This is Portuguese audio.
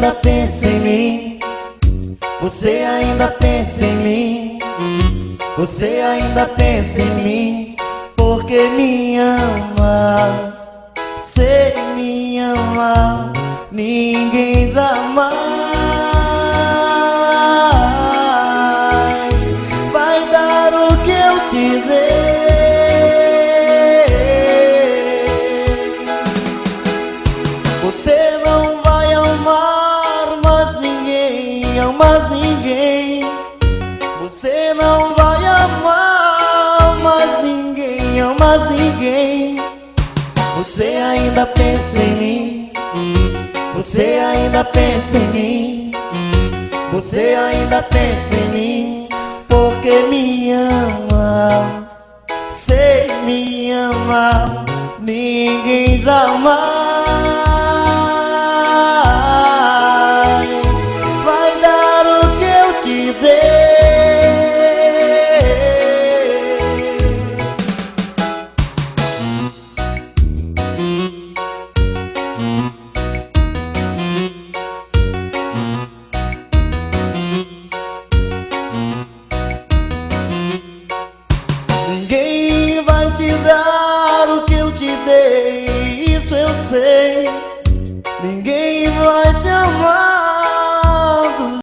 ainda pensa em mim. Você ainda pensa em mim. Você ainda pensa em mim. Porque me ama, sei me ama, ninguém jamais vai dar o que eu te dei. Você não vai amar mais ninguém. Você não vai amar mais ninguém. Você ainda pensa em mim. Você ainda pensa em mim. Você ainda pensa em mim. Porque me ama, sei me ama, ninguém jamais